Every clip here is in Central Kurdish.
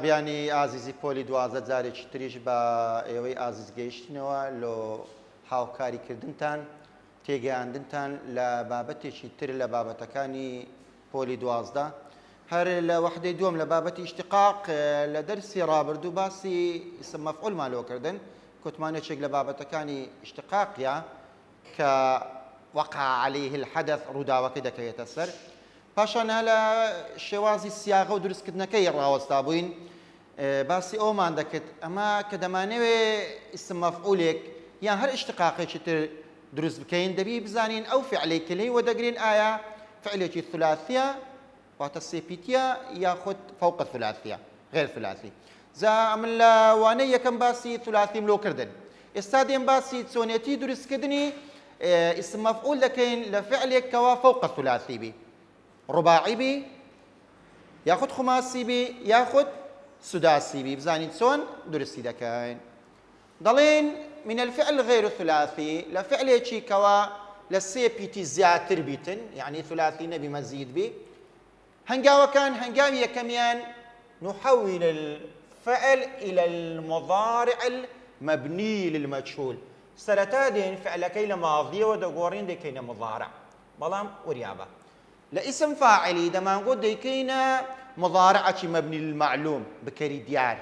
جنابیانی ئازیزی پۆلی دوازە جارێکی تریش بە ئێوەی ئازیز گەیشتنەوە لە هاوکاریکردنتان تێگەیاندنتان لە بابەتێکی تر لە بابەتەکانی پۆلی دوازدە هەر لە وەحدەی دووەم لە بابەتی ئیشتقاق لە دەرسی ڕابردوو باسی ئیسم مەفعول لۆکردن کۆتمانێکێک لە بابەتەکانی ئیشتقاقیە کە وقع عليه الحدث ڕووداوەکەی دەکەوێتە سەر پاشان لە شێوازی سیاغە و دروستکردنەکەی ڕاوەستا بووین باسی ئەومان دەکرد ئەمە کە دەمانەوێ ئیسم مەفعولێک یان هەر ئیشتقاقێکی تر دروست بکەین دەبی بزانین ئەو فعلەی کە لێی وەدەگرین ئایا فعلێکی ثلاثیە واتە سێپیتیە یاخود فوق ثلاثیە غێر ثلاثی زا من لە وانەی یەکەم باسی ثلاثیم لۆکردن ئێستا دێم باسی چۆنێتی دروستکردنی ئیسم مەفعول دەکەین لە فعلێک کەوا فوق ثلاثی بی ڕوباعی بی یاخود خماسی بی یاخود سوداسی بی بزانین چۆن درستی دەکەین دەڵێن من الفعل غير الثلاثي لفعلێکی کەوا لە سێ پیتی زیاتر بیتن یعنی ثلاثی نەبی مەزید بی هەنگاوەکان هەنگاوی یەکەمیان نحول الفعل إلى المضارع المبني للمجهول سەرەتا دێن فعلەکەی لە ماضیەوە دەگۆڕین دەکەینە مضارع بەڵام وریابە لە ئیسم فاعلی دەمانگۆ دەیکەینە مضارعەکی مبنی للمعلوم بکەری دیار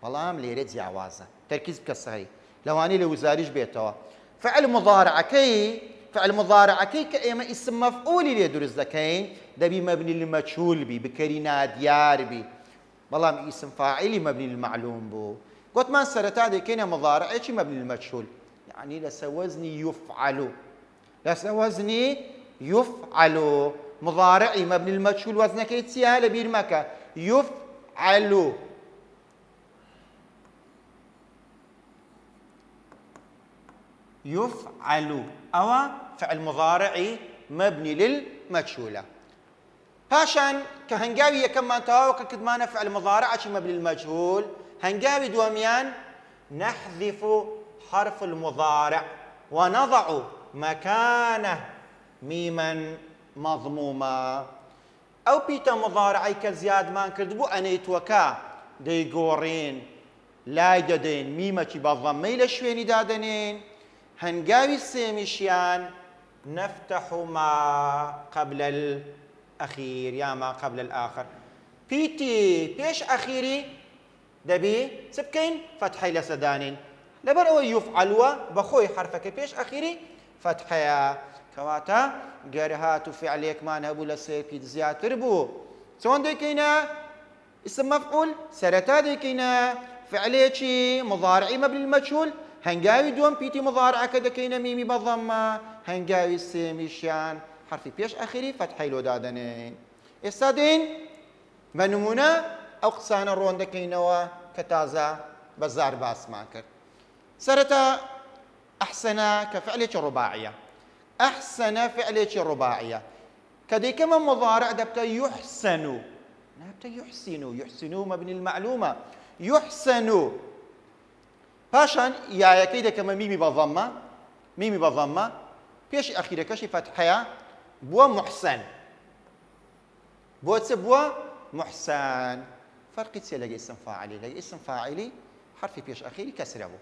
بەڵام لێرە جیاوازە تەرکیز بکە سەری لەوانەیە لە وزاریش بێتەوە فعل مضارعەکەی کە ئێمە ئیسم مەفعولی لێ دروست دەکەین دەبی مبنی للمەجهول بی بکەری نادیار بی بەڵام ئیسم فاعلی مبنی للمعلوم بوو گوتمان سەرەتا دەکەینە مضارعێکی مبنی للمەجهول يعني لەسەر وەزنی يفعل لەسەر وەزنی يفعل مضارعی مبنی للمەجهول وەزنەکەی چیە لە بیر مەکە يفعل يفعل أو فعل مضارعي مبني للمجهولة پاشان کە هەنگاوی یەکەممان تەواو کە کردمانە فعل مضارعەکی مبني للمجهول هەنگاوی دووەمیان نحذف حرف المضارع ونضع مكانه ميما مضموما أو بيتا مضارعي كزياد ما كردبو أنيتوكا ديقورين لا ددين ميمة بضمي لشويني دادنين هنگاوي سيميشيان نفتح ما قبل الأخير يا ما قبل الآخر بيتي بيش أخيري دبي سبكين فتحي لسدانين لبر أو يفعلوا بخوي حرفك بيش أخيري فتحيا كواتا جرهات فعليك ما نبو لسيبيد زياتر بو سوان ديكينا اسم مفعول سرتا ديكينا فعليكي مضارعي مبني للمجهول هنگاوي دوم بيتي مضارعة كدكينا ميمي بضمة هنگاوي سيميشان حرفي بيش أخيري فتحي لو دادنين استادين بنمونا أو قسانا رون دكينوا كتازا بزار باس ماكر سرتا أحسن كفعلك الرباعية أحسن فعلك الرباعية كديكما مضارع دبتا يحسن نبتا يحسن مبني المعلومة يحسن باشان يا كيدا كما ميمي بضمة بيش أخيرا كشي فتحيا بوا محسن بوا محسن فرق تسيلا اسم فاعلي لقي اسم فاعلي حرفي بيش أخيري كسر أبو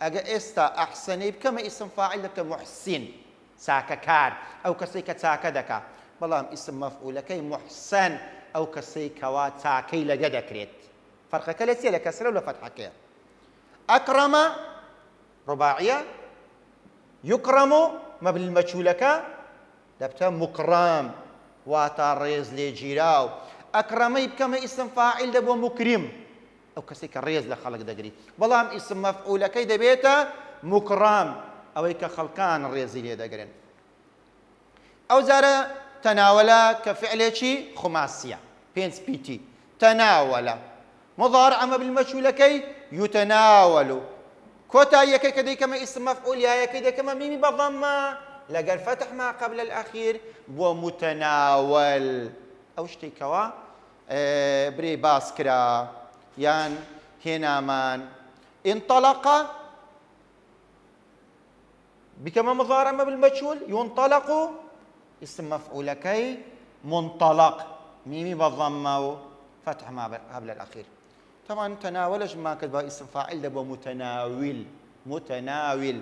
أجا إستا أحسن بكما اسم فاعل لك محسن ساكا كار أو كسيكا ساكا دكا بلام اسم مفعول كي محسن أو كسيكا واتاكي لجدا كريت فرق كالتي لك كسر ولا فتحة كير أكرم رباعية يكرم مبني المجهولك دبتا مكرم واتاريز لجيراو أكرمي بكما اسم فاعل دبو مكرم أو كسيك الريز لخلق دقري بلام اسم مفعول كي دبيتا مكرم أو إيكا خلقان الريز لي دقرين أو زارة تناولا كفعلة خماسية بينس بيتي تناولا مضارع ما بالمجهول كي يتناول كوتا يكي كدي كما اسم مفعول يا كي كما ميمي بضمة لقى الفتح ما قبل الأخير ومتناول أو شتي كوا بري باسكرا يان هنامان انطلق بكما مضارع ما بالمجهول ينطلق اسم مفعول كي منطلق ميمي بالضمة فتح ما قبل الأخير طبعا تناولش ما كتبها اسم فاعل دبا متناول متناول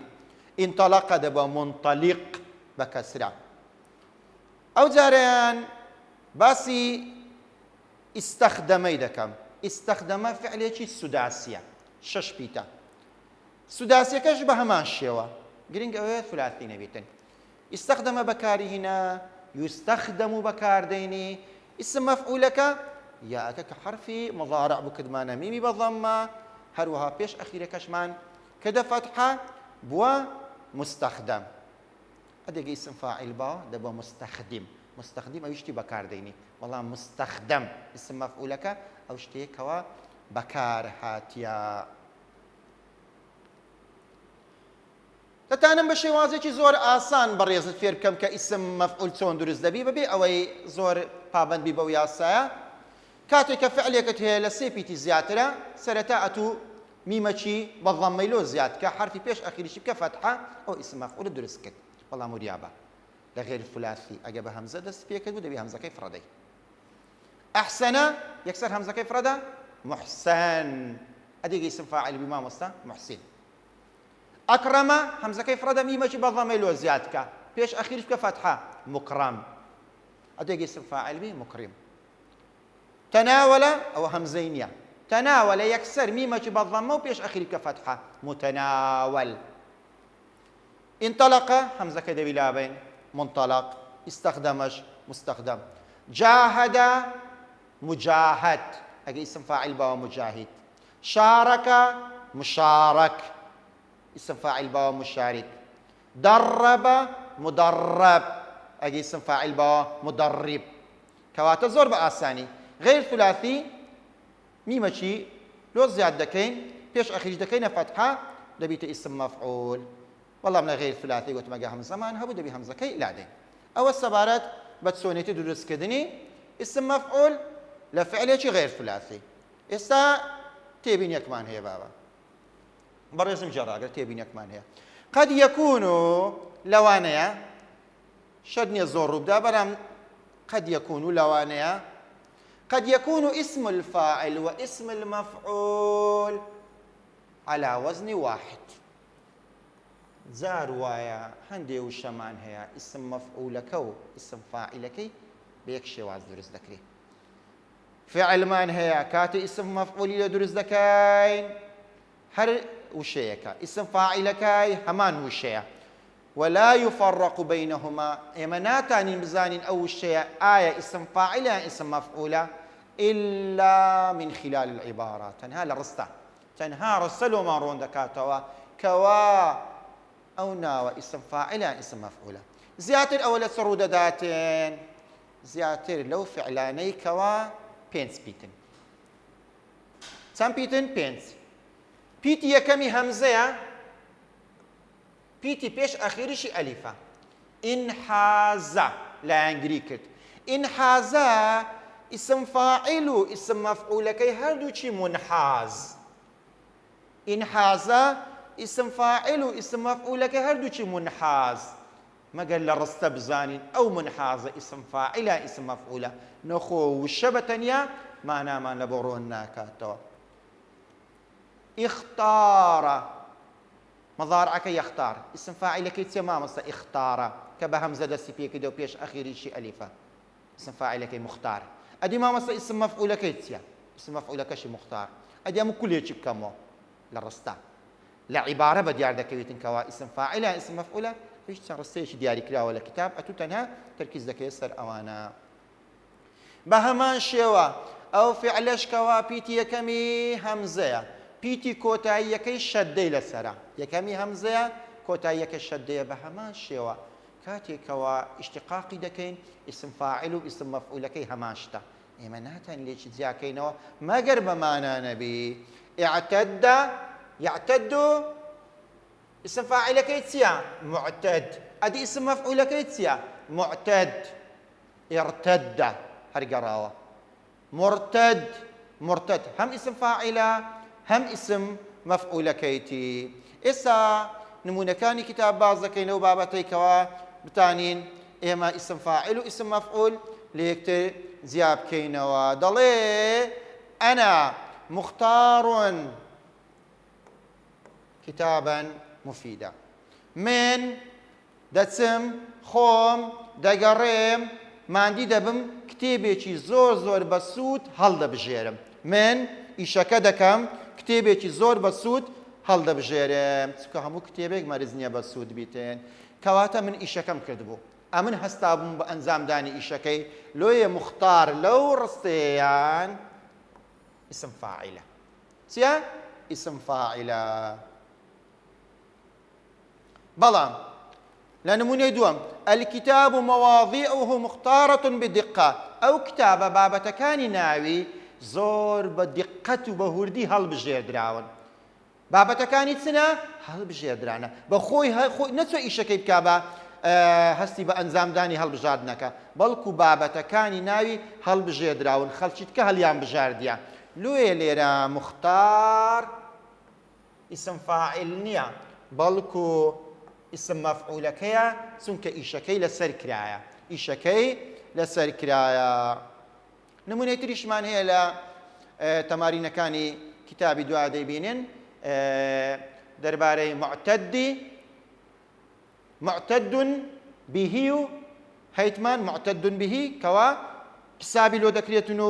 انطلق دبا منطلق بكسرة أو جاريان باسي استخدمي دكم استخدم فعلية السداسية شش بيتا سداسية كشبه همان الشيوة قرين قوية ثلاثي نبيتن استخدم بكاري هنا يستخدم بكار ديني اسم مفعولك ياك كحرفي مضارع بكدمان ميمي بضمة هروها بيش أخيرا كشمان كده فتحة بوا مستخدم أدي اسم فاعل با دبا مستخدم مستخدم أو يشتي بكار ديني والله مستخدم اسم مفعولك أو يشتي كوا بكار هاتيا تتانم بشي وازيكي زور آسان بريزت فير كم كاسم مفعول تون درز دبي ببي أو زور بابند بي بويا سايا كاتك فعليك هي لسيبيتي زياترا سرتاءتو ميمتشي بالضم لو زياد كحرف بيش أخير شبكة فتحة أو اسم مفعول درز كت والله مريابة لغير الثلاثي أجاب همزة دس فيها كتبو دبي همزة كيف ردي أحسن يكسر همزة كيف ردا محسن أدي اسم فاعل بما مستا محسن أكرم همزة كيف ردا ميمتشي بالضم لو زياد ك بيش أخير شبكة فتحة مكرم أدي اسم فاعل بي مكرم تناول أو همزينيا تناول يكسر ميمة بالضمة وبيش أخير كفتحة متناول انطلق همزة كده بلابين منطلق استخدمش مستخدم جاهد مجاهد أجي اسم فاعل باو مجاهد شارك مشارك اسم فاعل باو مشارك درب مدرب أجي اسم فاعل باو مدرب كواتا زور بآساني غير ثلاثي ميمشي لو زياد دكين بيش أخيج دكين فتحة دبيت اسم مفعول والله من غير ثلاثي قلت ما جاهم زمان هبو دبي همزة كي لعدين أو السبارات بتسوني تدرس كدني اسم مفعول لفعل شي غير ثلاثي إسا تبين يكمان هي بابا برا اسم جراجر تبين يكمان هي قد يكون لوانيا شدني الزور ربدا برام قد يكون لوانيا قد يكون اسم الفاعل واسم المفعول على وزن واحد زار وايا هندي وشمان هي اسم مفعولك واسم فاعلك بيكشي واز درس ذكري فعل مان هي كاتي اسم مفعولي درس ذكاين هر وشيك اسم فاعلك همان وشيا ولا يفرق بينهما إمناتان مزان أو الشيء آية اسم فاعلة اسم مفعولة إلا من خلال العبارة تنها لرستا تنها رسلوا ما رون دكاتوا كوا أو ناوى اسم فاعلة اسم مفعولة زياتر أول سرودة داتين زياتر لو فعلاني كوا بينس بيتن سام بيتن بينس بيتي يكمي همزة بيتي بيش أخيرشي ألفا انحاز لا انجريكت انحاز اسم فاعل اسم مفعول كي هردوشي منحاز انحاز اسم فاعل اسم مفعول كي هردوشي منحاز ما قال لرست بزانين أو منحاز اسم فاعل اسم مفعول نخو والشبتنيا ما نامان لبورون ناكاتو اختار مضارعك يختار اسم فاعل كي تمام اختار كبهمزة دسي بيه كده وبيش أخيري شي ألفا اسم فاعل كي مختار أدي ما مثلا اسم مفعول كي تيا اسم مفعول كشي مختار أدي أمو كل يجيب كمو للرستا لا عبارة بديار دكيتن كوا اسم فاعل اسم مفعول فيش ترستيش دياري كلا ولا كتاب أتو تنها تركيز دكي يسر أوانا بهمان شوا أو فعلش كوا بيتي كمي همزة بيتي كوتاي يكي شدي لسرا يكمي همزة كوتاي يكي شدي بهمان شوا كاتي كوا اشتقاقي دكين اسم فاعل واسم مفعول كي هماشتا إيماناتا ليش زياكينو ما قرب معنا نبي يعتد اسم فاعل كي تسيا معتد أدي اسم مفعول كي تسيا معتد ارتد هرقراوة مرتد هم اسم فاعل هم اسم مفعول كيتي إسا نمونا كاني كتاب بعض كينو بابتي كوا بتانين إما اسم فاعل واسم مفعول ليكتر زياب كينوا ضلي أنا مختار كتابا مفيدا. من دەچم خۆم دەگەڕێم ماندی دەبم کتێبێکی زۆر زۆر بەسوود هەڵدەبژێرم. من ئیشەکە دەکەم کتێبێکی زۆر بەسوود هەڵدەبژێرم. چکە هەموو کتێبێک مەرج نییە بەسوود بیتێن. کەواتە من ئیشەکەم کردبوو. ئەمن هەستا بووم بە ئەنجامدانی ئیشەکەی. لۆیە مختار لەو ڕستەیان اسم فاعلە. چیە؟ اسم فاعلە. بەڵام لە نمونەی دووەم الكتاب مواضيعه مختارة بدقة. ئەو کتابە بابەتەکانی ناوی زۆر بە دقت و بە هوردی هەڵبژێردراون. بابەتەکانی چنە؟ هەڵبژێردرانە. بە خۆی نەچۆ ئیشەکەی بکا بە هەستی بە ئەنجامدانی هەڵبژاردنەکە، بەڵکو بابەتەکانی ناوی هەڵبژێردراون، خەڵکیتکە هەڵیان بژاردیە. لۆیە لێرە مختار ئیسم فاعل نییە، بەڵکو ئیسم مەفعولەکەیە، چونکە ئیشەکەی لەسەر کرایە. ئیشەکەی لەسەر کرایە. نمونەی تریشمان هەیە لە تەمارینەکانی کتابی دوا دەیبینن دەربارەی معتەد بیهی و هەیتمان معتەد بیهی کەوا حسابی لۆ دەکرێتن و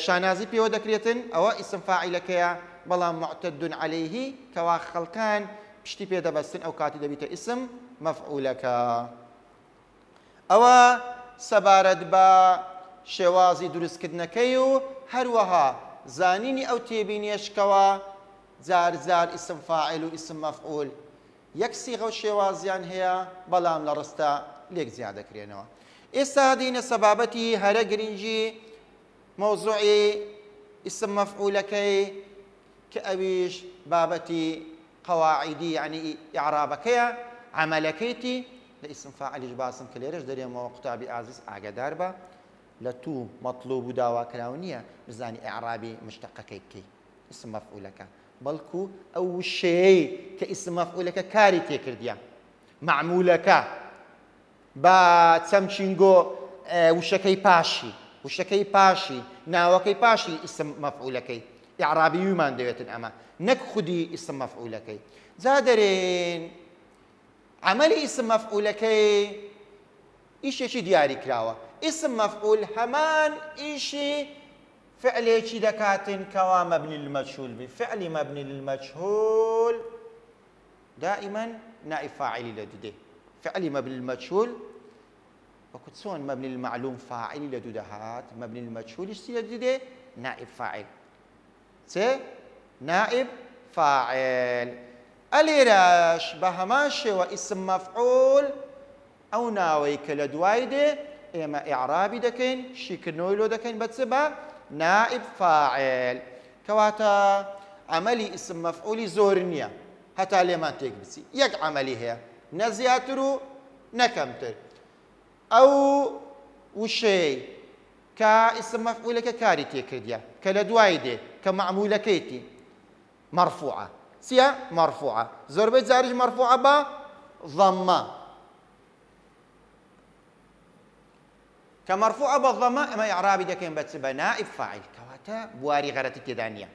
شانازی پێوە دەکرێتن، ئەوە ئیسم فاعیلەکەیە. بەڵام معتەد عەلەیهی کەوا خەڵکان پشتی پێدەبەستن ئەو کاتی دەبیتە ئیسم مەفعولەکە. ئەوە سەبارەت بە شێوازی دروستکردنەکەی و هەروەها زانینی ئەو تێبینیەشکەوە جار جار ئیسم فاعل و ئیسم مەفعول یەک سیغە و شێوازیان هەیە، بەڵام لە ڕستە لێک زیاد دەکرێنەوە. ئێستا دینە سەبابەتی هەرە گرنگی مەوزوعی ئیسم مەفعولەکەی کە ئەویش بابەتی قەواعیدی یعنی ئیعرابەکەیە، عەمەلەکەیتی لە ئیسم فاعلیش باسم کە لێرەش دەرێمەوە قوتابی ئازیز ئاگادار بە لە تو مەطلوب و داواکراو نییە بزانی ئیعرابی مشتەقەکەی بکەی ئیسم مەفعولەکە، بەڵکو ئەو شەیەی کە ئیسم مەفعولەکە کاری تێکردیە، معمولەکە بە چەمچینگۆ وشەکەی پاشی ناوەکەی پاشی ئیسم مەفعولەکەی ئیعرابی ویمان دەوێتن ئەمە، نەک خودی ئیسم مەفعولەکەی. جا دەرێن عملی ئیسم مەفعولەکەی ئیشێکی دیاری کراوە. ئیسم مەفعول هەمان ئیشی فعلێکی دەکاتن کەوا مەبنی للمەجهول بی. فعلی مەبنی للمەجهول دائما نائب فاعلی لە دوو دێ. فعلی مەبنی للمەجهول وەکو چۆن مەبنی للمەعلوم فاعلی لە دوو دەهات، مەبنی للمەجهولیش چی لە دوو دێ؟ نائب فاعل. چێ؟ نائب فاعل. ئەلێرەش بە هەمان شێوە ئیسم مەفعول ئەو ناوەی کە لە دوای دێ ئێمە ئیعرابی دەکەین، شیکردنەوەی لۆ دەکەین بە چ؟ بە نائب فاعل. کەواتە عەمەلی ئیسم مەفعولی زۆر نییە هەتا لێمان تێک بچی. یەک عەمەلی هەیە، نە زیاتر و نە کەمتر. ئەو وشەی کە ئیسم مەفعولەکە کاری تێکردیە کە لە دوای دێ کە معمولەکەیتی مەرفوعە. چیە؟ مەرفوعە. زۆربەی جاریش مەرفوعە بە ضەممە. کە مەرفوعە بە ضەممە ئەمە ئیعرابی دەکەین بە چ؟ بە نائب فاعل. کەواتە بواری غەرەتی تێدا نییە.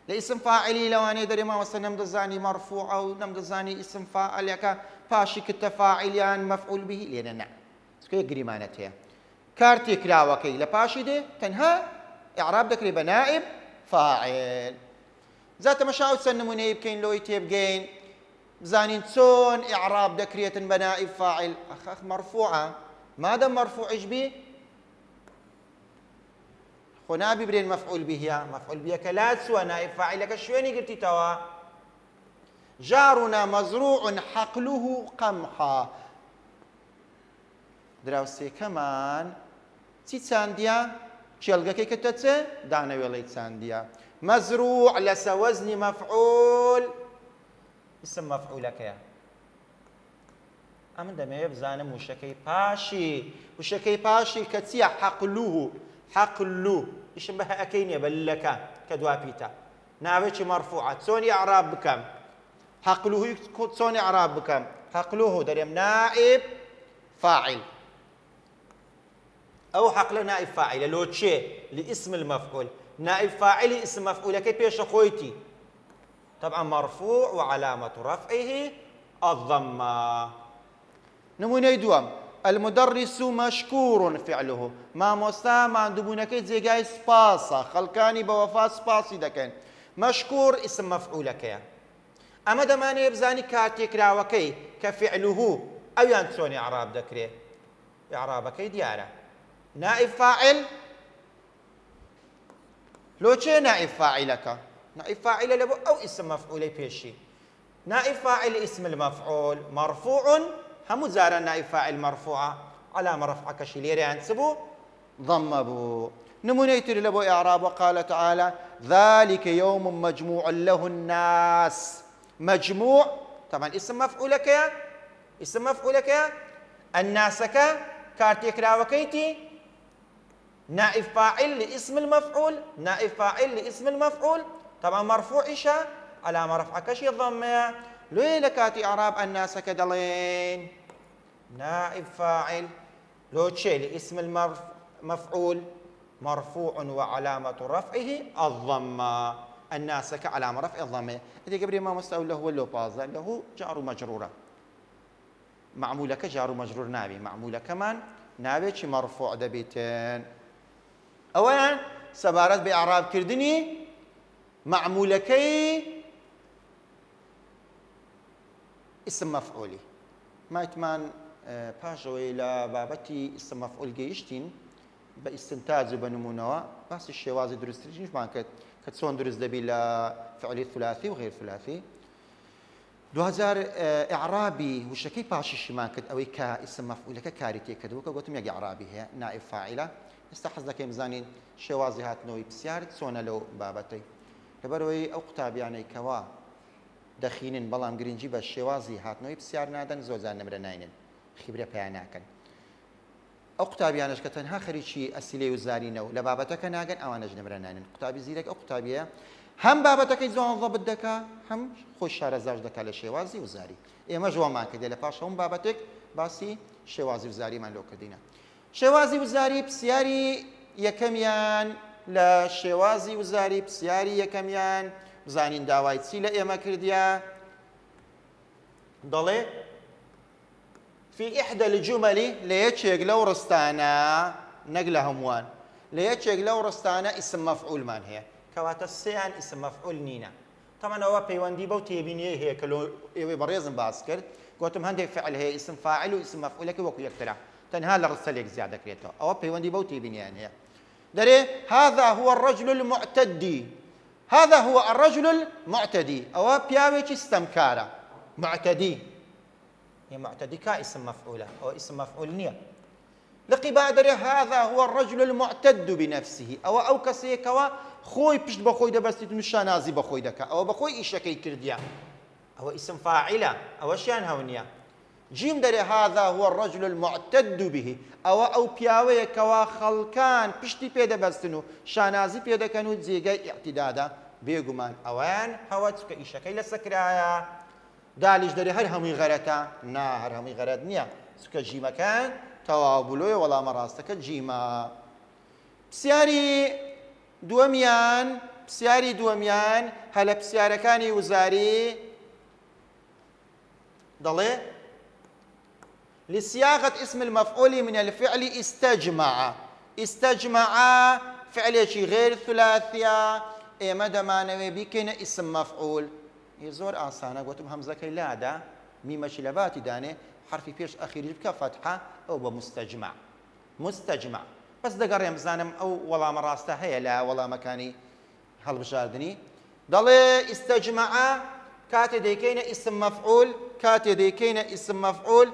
لە ئیسم فاعلی لەوانەیە دەرێ مامۆستا نەمدەزانی مەرفوعە و نەمدەزانی ئیسم فاعلەکە پاشی کتە فاعلیان مەفعول بهی لێنە نە. چکە یەک گریمانەت هەیە. کار تێکراوەکەی لە پاشی دێ تەنها ئیعراب دەکرێت بە نائب فاعل. جا تەمەشا ئەو چەند نمونەیە بکەین لۆی تێبگەین بزانین چۆن ئیعراب دەکرێتن بە نائب فاعل. ئەخ مەرفوعە مادەم مەرفوعش بی خۆ نابی برێن مەفعول بهیە. مەفعول بهیەکە لا چووە نائب فاعلەکە شوێنی گرتیتەوە. جارنا مەزروع حەقلوه قەمحا. دراوسێکەمان چی چاندیە؟ کێڵگەکەی کەتە چێ؟ دانەوێڵەی چاندیە. مەزروع لەسە وەزنی مەفعول ئیسم مەفعولەکەیە. ئەمن دەمەوێت بزانم وشەکەی پاشی کە چییە؟ حەقلوه. حەقلو ئیشم بە هەئەکەی نییە بە لەکە کە دواپیتە. ناوێکی مەرفوعە. چۆنی ئیعراب بکەم؟ حەقلوهی چۆنی ئیعراب بکەم؟ حەقلوه دەرێم نائب فاعل. ئەو حەقلە نائب فاعلە لۆ چێ؟ لئیسم المەفعول. نائب فاعلی اسم مفعولەکەی پێشە خۆیتی طبعا مرفوع وعلامة رفعه الضمة. نمونەی دووەم المدرس مشكور فعله مامۆستا ماندووبوونەکەی جێگای سپاسە خەڵکانی بە وەفا سپاسی دەکەن. مشكور اسم مفعولەکەیە ئەمە دەمانەیە بزانی کارتێکراوەکەی کە فعله ئەویان چۆن ئیعراب دەکرێت. ئیعرابەکەی دیارە. نائب فاعل لۆ چێ نائب فاعلەکە؟ نائب فاعل لبو أو اسم مفعول بيشي. نائب فاعل اسم المفعول مرفوع هم زار نائب فاعل مرفوعة علامة رفع كشليري ينسبه ضم بو نمونەی تر لە بۆ ئیعراب وقال تعالى ذلك يوم مجموع له الناس. مجموع طبعا اسم مفعولك اسم مفعولك الناسك كارتيك راوكيتي نائب فاعل لاسم المفعول نائب فاعل لاسم المفعول طبعا مرفوع إشاء علامة رفع كشي الضمة لوي لكاتي إعراب الناس كدلين نائب فاعل لو تشي لاسم المفعول مرفوع وعلامة رفعه الضمة الناس كعلامة رفع الضمة. إذا قبل ما مستوى له ولو بازا له جار مجرورة معمولك جار مجرور نابي معمولة كمان نابي شي مرفوع دبيتين. أولا سبارت بإعراب كردني معمولكي اسم مفعولي ما يتمان باشوي لبابتي اسم مفعول جيشتين باستنتاج وبنمونوا بس الشوازي درست ليش ما كتسون درست دبي لفعل الثلاثي وغير ثلاثي 2000 إعرابي وشكي باشي ما كت أو كاسم مفعول ككاريتي كدوك قلت يجي إعرابي هي نائب فاعلة استحز لك مزانين شوازي هات نوي بسيارة سونا لو بابتي لبروي أو قتاب يعني كوا دخينن بلام جرينجي بس شوازي هات نوي بسيار نادن زوزان نمر ناينن خبرة بياناكن أو قتاب يعني كتنها خريشي أسيلي وزارينو لبابتك ناجن أو أنا جنمر ناينن قتابي زيرك أو قتابية هم بابتك يزون ضبط دكا هم خوش شار زاج دكا لشوازي وزاري إيه مجوا ما كده لباش هم بابتك باسي شوازي وزاري من لو كدينا شوازي وزاري بسياري يكميان لا شوازي وزاري بسياري يكميان بزانين داوای چی لە ئێمە کردیا دەڵێ في إحدى الجمل لە یەکێک لەو ڕستانە نەک لە هەمووان لە یەکێک لەو ڕستانە ئیسم مەفعولمان هەیە کەواتە سێیان ئیسم مەفعول نینە. طبعا ئەوە پەیوەندی بەو تێبینیەی هەیە کە ئێوەی بەڕێزم باس کرد گوتم هەندێک فعل هەیە ئیسم فاعل و ئیسم مەفعولەکە وەکو یەکترە تەنها لە ڕستەلێک زیاد دەکرێتەوە ئەوە پەیوەندی بەو تێبینیان هەیە. دەرێ هذا هو الرجل المعتدي هذا هو الرجل المعتدي أو بياويك استمكارا معتدي هي معتدي كاسم مفعولة أو اسم مفعول نية لقي بادر هذا هو الرجل المعتد بنفسه أو كسيكوا خوي بشت بخوي دبستي نشانازي بخوي دكا أو بخوي إيشكي كرديا أو اسم فاعلة أو شيان هونية جيم دري هذا هو الرجل المعتد به أو بياوي كوا خلكان بشتي بيدا بستنو شانازي بيدا كانوا زيغاي اعتدادا بيغمان أوان هواتك إيشكي لسكرايا داليش دري هر همي غرتا نا هر همي غرت نيا سكا جيما كان توابلوي ولا مراستك جيما بسياري دوميان هلا بسياركاني وزاري ضلي لصياغة اسم المفعول من الفعل استجمع فعل شي غير ثلاثية إما دمانوي بكين اسم مفعول يزور آسانة قلتم همزة كي لا دا ميمة شلباتي داني حرفي بيش أخير يجبك فتحة أو بمستجمع مستجمع بس دقر يمزانم أو ولا مراسته هي لا ولا مكاني هل بشاردني ضلي استجمع كاتي ديكين اسم مفعول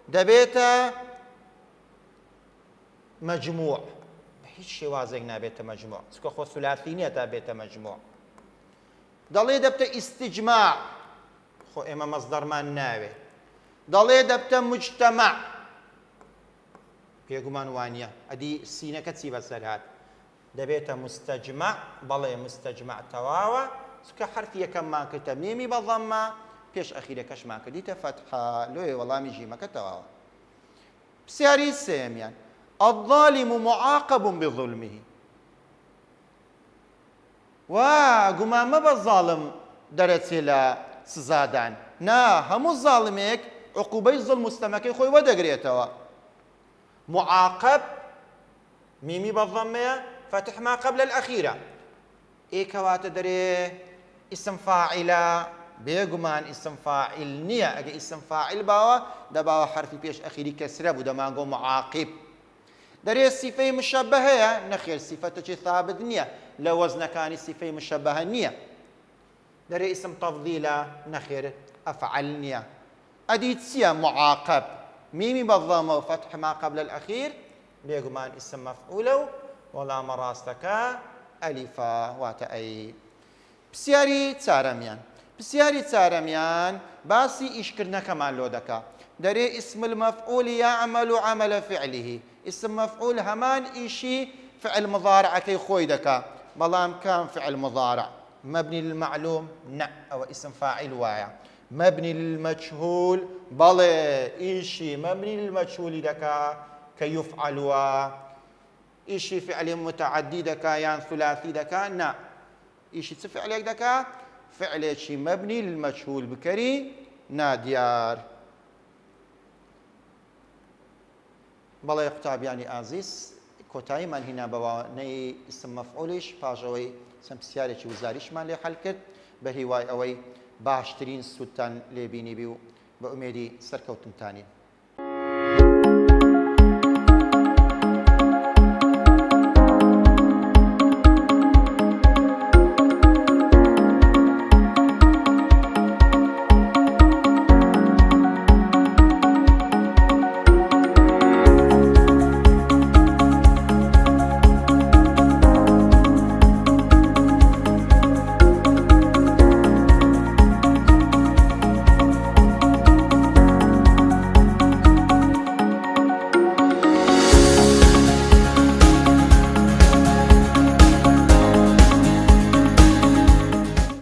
دبيتا مجموع هیچ شێوازێک نابێتە مجموع چکە خۆ ثلاثی نییە تا بێتە مجموع. دەڵێ دەبتە ئیستیجماع خۆ ئێمە مەزدەرمان ناوێت. دەڵێ دەبتە مجتەمع پێگومان وانە ئەدی سینەکە چی بەسەر هات دەبێتە مستەجمع بەڵێ مستەجمع تەواوە چکە حرفی یەکەممان کردە مێمی بە ضەممە پێش ئەخیرەکەشمان کردیتە فەتحە لۆیە وەڵامی ژیمەکە تەواوە. بسیاری سێمیان الظالم معاقب بظلمه وا گومان مەبە زاڵم دەرەچێ لە سزادان نا هەموو زاڵمێک عقوبەی زڵم و ستەمەکەی خۆی وەدەگرێتەوە معاقب ميمي بالضمة فتح ما قبل الأخيرة كواتە دەرێ اسم فاعلة بێگومان اسم فاعل نییە ئەگە اسم فاعل باوە دەباوە حرفی پێش ئەخیری کەسرە بوو دەمانگۆ معاقب دەرێ سیفەی مشەبە هەیە نەخێر سیفەتەکی ثابت نییە لە وەزنەکانی سیفەی مشەبەهە نییە دەرێ اسم تەفضیلە نەخێر ئەفعل نییە ئەدی چییە معاقب ميمي بالضمة وفتح ما قبل الأخير بێگومان اسم مەفعولە و وەڵامە ڕاستەکە ئەلیفە واتە ئەی پرسیاری چارەمیان باسی ئیشکردنەکەمان لۆ دەکا دەرێ اسم المفعول يعمل عمل فعله اسم مفعول هەمان ئیشی فعل مضارعەکەی خۆی دەکا بەڵام کام فعل مضارع مبني للمعلوم نا أو اسم فاعل وايا مبني للمجهول بلى إيشي مبني للمجهول دكا كيفعل و إيشي فعل متعدي دكا يعني ثلاثي دكا نا إيشي فعل دكا فعل شي مبني للمجهول بكري ناديار بەڵێ قوتابیانی ئازیز کۆتاییمان هینا بەوانەی اسم مەفعولیش پاژەوەی چەند پرسیارێکی وزاریشمان لێ حەل کرد بە هیوای ئەوەی باشترین سوودتان لێبینی بی و بە ئومێدی سەرکەوتنتانی